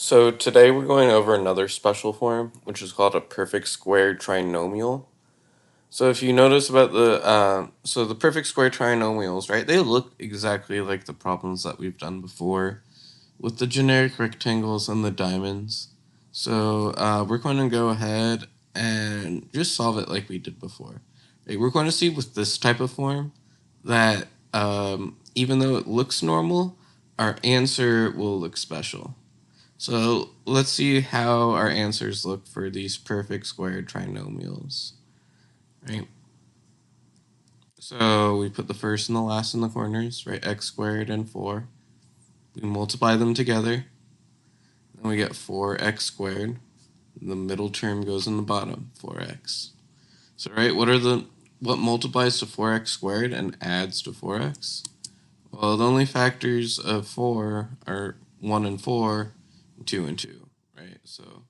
So today we're going over another special form, which is called a perfect square trinomial. So if you notice about the perfect square trinomials, right? They look exactly like the problems that we've done before with the generic rectangles and the diamonds. So we're going to go ahead and just solve it like we did before. Right? We're going to see with this type of form that even though it looks normal, our answer will look special. So let's see how our answers look for these perfect squared trinomials, right? So we put the first and the last in the corners, right? X squared and 4. We multiply them together, and we get 4x squared. The middle term goes in the bottom, 4x. So right, what multiplies to 4x squared and adds to 4x? Well, the only factors of 4 are 1 and 4, 2 and 2, right? So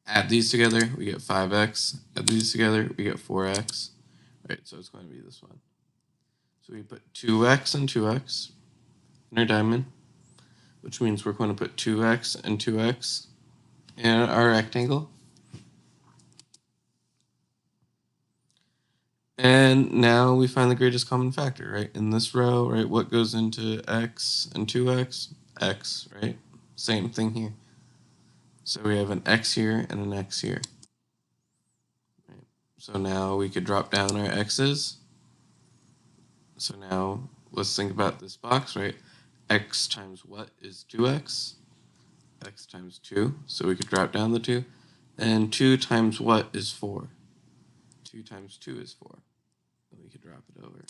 add these together, we get 5x. Add these together, we get 4x. Right, so it's going to be this one. So we put 2x and 2x in our diamond, which means we're going to put 2x and 2x in our rectangle. And now we find the greatest common factor, right? In this row, right, what goes into x and 2x? X, right? Same thing here. So we have an x here and an x here. Right. So now we could drop down our x's. So now let's think about this box, right? X times what is 2x? X times 2. So we could drop down the 2. And 2 times what is 4? 2 times 2 is 4. And we could drop it over.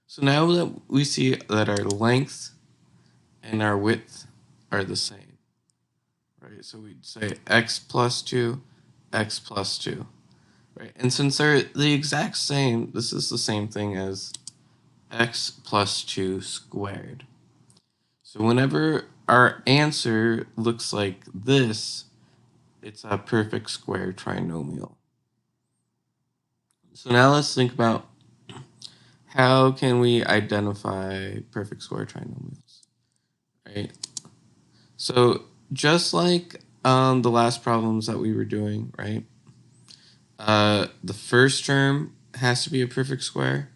So now that we see that our length and our width are the same, right? So we'd say x plus 2, x plus 2, right? And since they're the exact same, this is the same thing as x plus 2 squared. So whenever our answer looks like this, it's a perfect square trinomial. So now let's think about how can we identify perfect square trinomials, right? So just like the last problems that we were doing, right? The first term has to be a perfect square,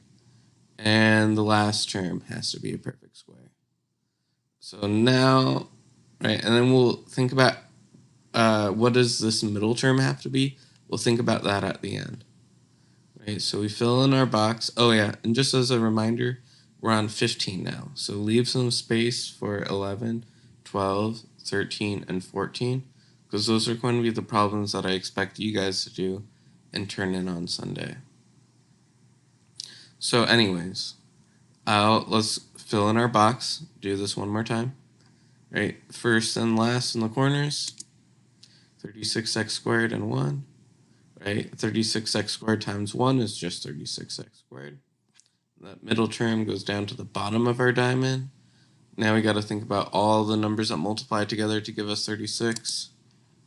and the last term has to be a perfect square. So now, right, and then we'll think about what does this middle term have to be? We'll think about that at the end. Right, so we fill in our box. Oh yeah, and just as a reminder, we're on 15 now. So leave some space for 11, 12, 13, and 14, because those are going to be the problems that I expect you guys to do and turn in on Sunday. So anyways, let's fill in our box. Do this one more time. Right, first and last in the corners, 36x squared and 1. Right, 36x squared times 1 is just 36x squared. That middle term goes down to the bottom of our diamond. Now we got to think about all the numbers that multiply together to give us 36.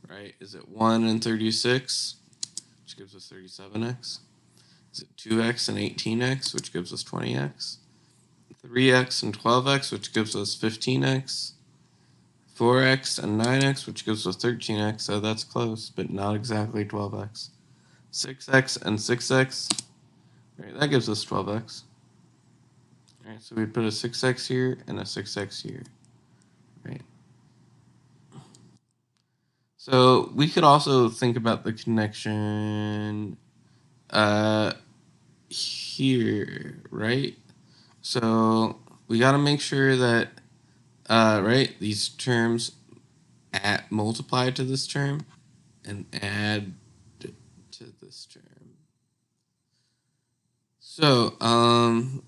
Right, is it 1 and 36, which gives us 37x? Is it 2x and 18x, which gives us 20x? 3x and 12x, which gives us 15x? 4x and 9x, which gives us 13x, so that's close, but not exactly 12x. 6x and 6x, right, that gives us 12x. Right, so we put a 6x here and a 6x here, right? So we could also think about the connection here, right? So we got to make sure that, right, these terms multiply to this term and add to this term. So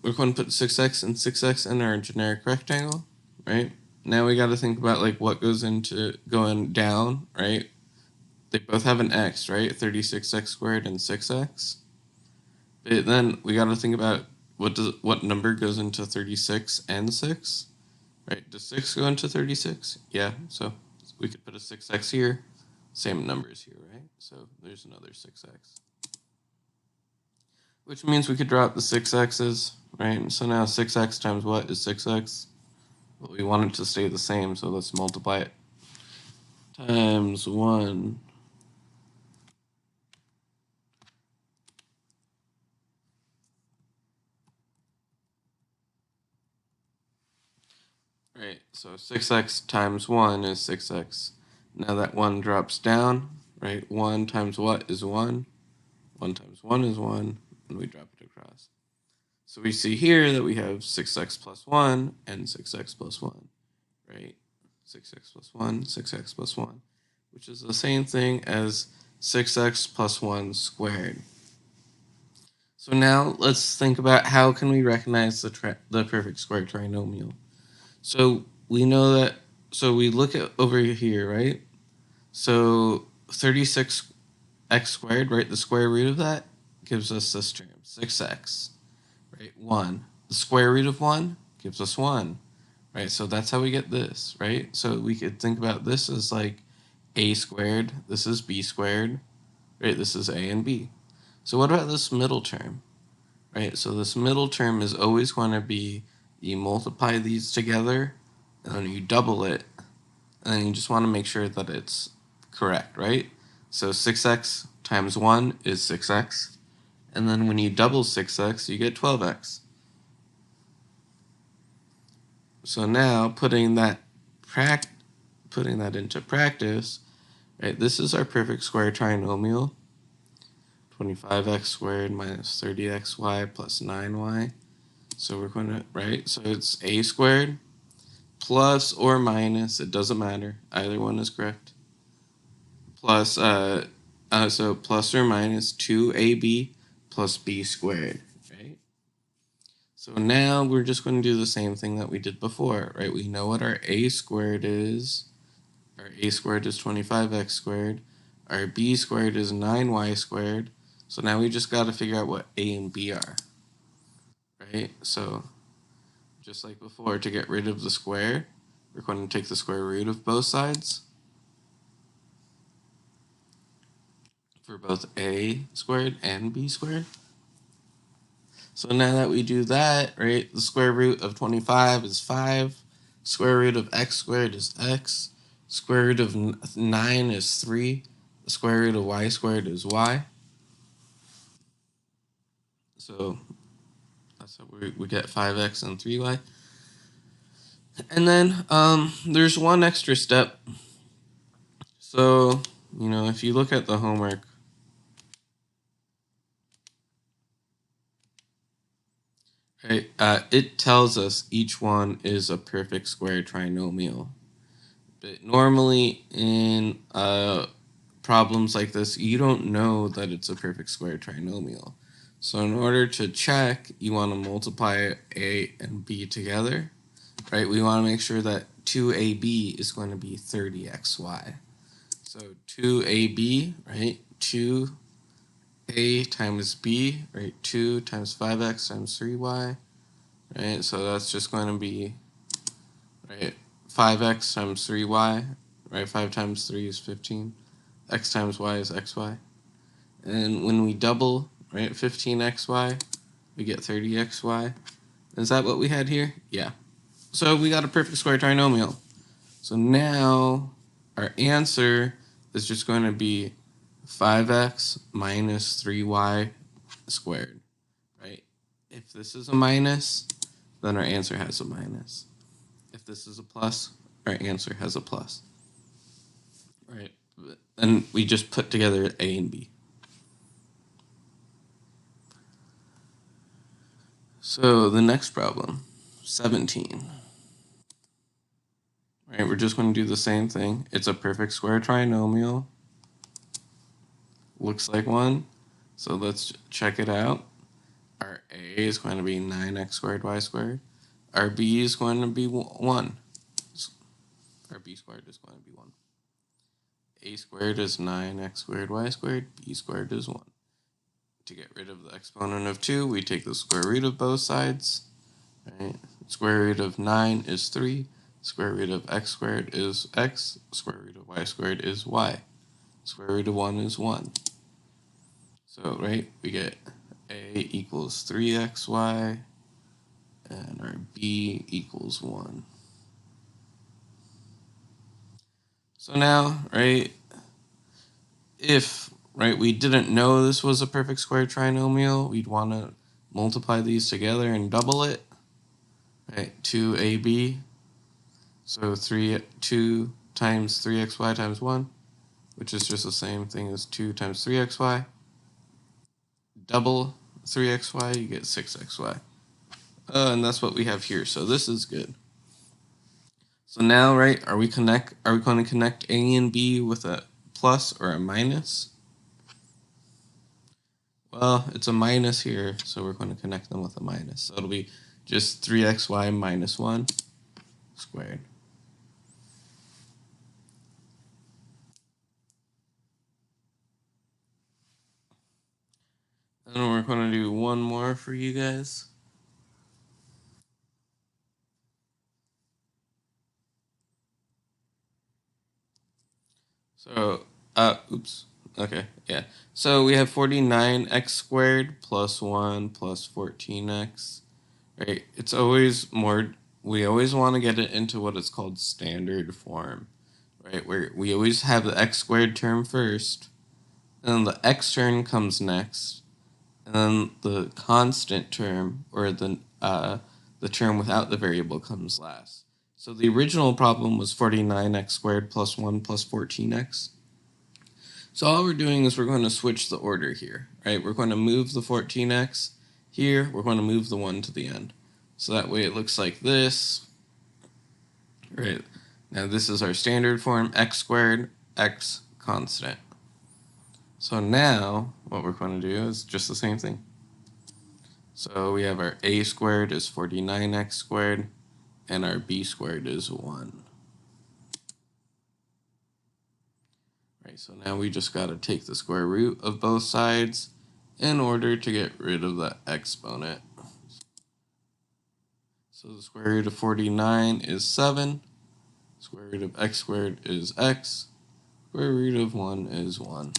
we're going to put 6x and 6x in our generic rectangle, right? Now we got to think about like what goes into going down, right? They both have an x, right? 36x squared and 6x. But then we got to think about what number goes into 36 and 6, right? Does 6 go into 36? Yeah, so we could put a 6x here, same numbers here, right? So there's another 6x. Which means we could drop the 6x's, right? So now 6x times what is 6x? Well, we want it to stay the same, so let's multiply it. times 1 right, so 6x times 1 is 6x. Now that 1 drops down, right? 1 times what is 1? 1 times 1 is 1, and we drop it across. So we see here that we have 6x plus 1 and 6x plus 1, right? 6x plus 1, 6x plus 1, which is the same thing as 6x plus 1 squared. So now let's think about how can we recognize the perfect square trinomial. So we know that, so we look at over here, right? So 36x squared, right? The square root of that gives us this term, 6x, right? 1. The square root of 1 gives us 1, right? So that's how we get this, right? So we could think about this as like a squared, this is b squared, right? This is a and b. So what about this middle term, right? So this middle term is always going to be, you multiply these together, and then you double it, and then you just want to make sure that it's correct, right? So 6x times 1 is 6x, and then when you double 6x, you get 12x. So now putting that into practice, right? This is our perfect square trinomial. 25x squared minus 30xy plus 9y. So we're going to, right? So it's a squared plus or minus, it doesn't matter. Either one is correct. Plus, so plus or minus 2ab plus b squared, right? So now we're just going to do the same thing that we did before, right? We know what our a squared is. Our a squared is 25x squared. Our b squared is 9y squared. So now we just got to figure out what a and b are, right? So just like before, to get rid of the square, we're going to take the square root of both sides for both a squared and b squared. So now that we do that, right, the square root of 25 is 5. Square root of x squared is x. Square root of 9 is 3. The square root of y squared is y. So that's how we get 5x and 3y. And then there's one extra step. So, if you look at the homework, right, it tells us each one is a perfect square trinomial. But normally in problems like this, you don't know that it's a perfect square trinomial. So in order to check, you want to multiply a and b together, right? We want to make sure that 2ab is going to be 30xy. So 2ab, right? 2a times b, right? 2 times 5x times 3y, right? So that's just going to be, right, 5x times 3y, right? 5 times 3 is 15. X times y is xy. And when we double, right, 15xy, we get 30xy. Is that what we had here? Yeah. So we got a perfect square trinomial. So now our answer is just going to be 5x minus 3y squared, right? If this is a minus, then our answer has a minus. If this is a plus, our answer has a plus, right? And we just put together a and b. So the next problem, 17. Right, we're just going to do the same thing. It's a perfect square trinomial. Looks like one. So let's check it out. Our a is going to be 9x squared y squared. Our b is going to be 1. Our b squared is going to be 1. A squared is 9x squared y squared. B squared is 1. To get rid of the exponent of 2, we take the square root of both sides. Right? Square root of 9 is 3. Square root of x squared is x. Square root of y squared is y. Square root of 1 is 1. So, right, we get a equals 3xy, and our b equals 1. So now, right, if, right, we didn't know this was a perfect square trinomial, we'd want to multiply these together and double it, right, 2ab. So 2 times 3xy times 1, which is just the same thing as 2 times 3xy. Double 3xy, you get 6xy. And that's what we have here, so this is good. So now, right, are we going to connect a and b with a plus or a minus? Well, it's a minus here, so we're going to connect them with a minus. So it'll be just 3xy minus 1 squared. And we're going to do one more for you guys. So, oops. Okay, yeah. So we have 49x squared plus 1 plus 14x. Right? It's always more, we always want to get it into what is called standard form. Right? Where we always have the x squared term first, and then the x term comes next, and then the constant term, or the term without the variable, comes last. So the original problem was 49x squared plus 1 plus 14x. So all we're doing is we're going to switch the order here, right? We're going to move the 14x here. We're going to move the 1 to the end. So that way it looks like this, right? Now this is our standard form, x squared, x constant. So now what we're going to do is just the same thing. So we have our a squared is 49x squared, and our b squared is 1. Right, so now we just got to take the square root of both sides in order to get rid of the exponent. So the square root of 49 is 7. Square root of x squared is x. Square root of 1 is 1.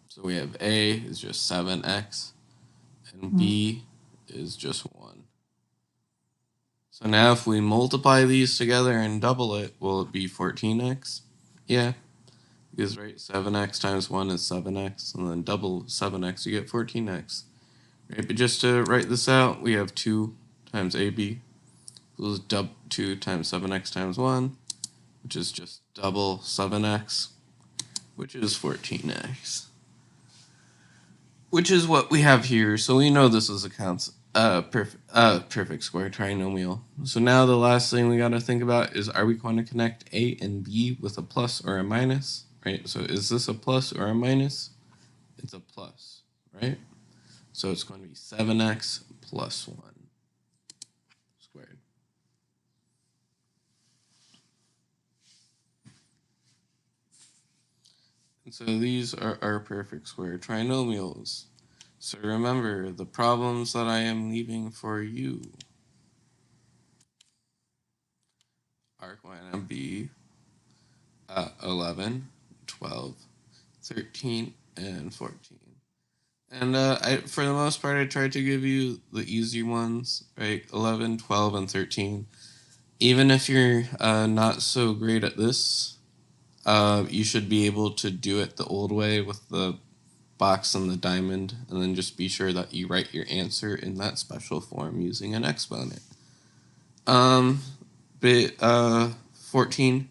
So we have a is just 7x, and b is just 1. So now if we multiply these together and double it, will it be 14x? Yeah. Because, right, 7x times 1 is 7x, and then double 7x, you get 14x. Right, but just to write this out, we have 2 times ab equals 2 times 7x times 1, which is just double 7x, which is 14x. Which is what we have here, so we know this is a perfect square trinomial. So now the last thing we got to think about is, are we going to connect a and b with a plus or a minus? Right, so is this a plus or a minus? It's a plus, right? So it's going to be 7x plus 1 squared. And so these are our perfect square trinomials. So remember the problems that I am leaving for you are going to be 11, 12, 13, and 14. And for the most part, I tried to give you the easy ones, right? 11, 12, and 13. Even if you're not so great at this, you should be able to do it the old way with the box and the diamond, and then just be sure that you write your answer in that special form using an exponent. But 14,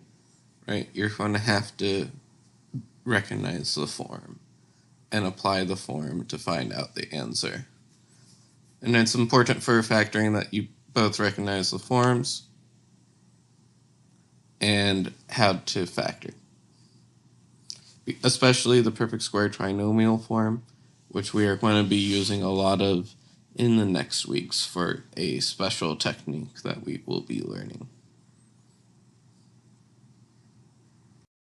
right, you're going to have to recognize the form and apply the form to find out the answer. And it's important for factoring that you both recognize the forms and how to factor. Especially the perfect square trinomial form, which we are going to be using a lot of in the next weeks for a special technique that we will be learning.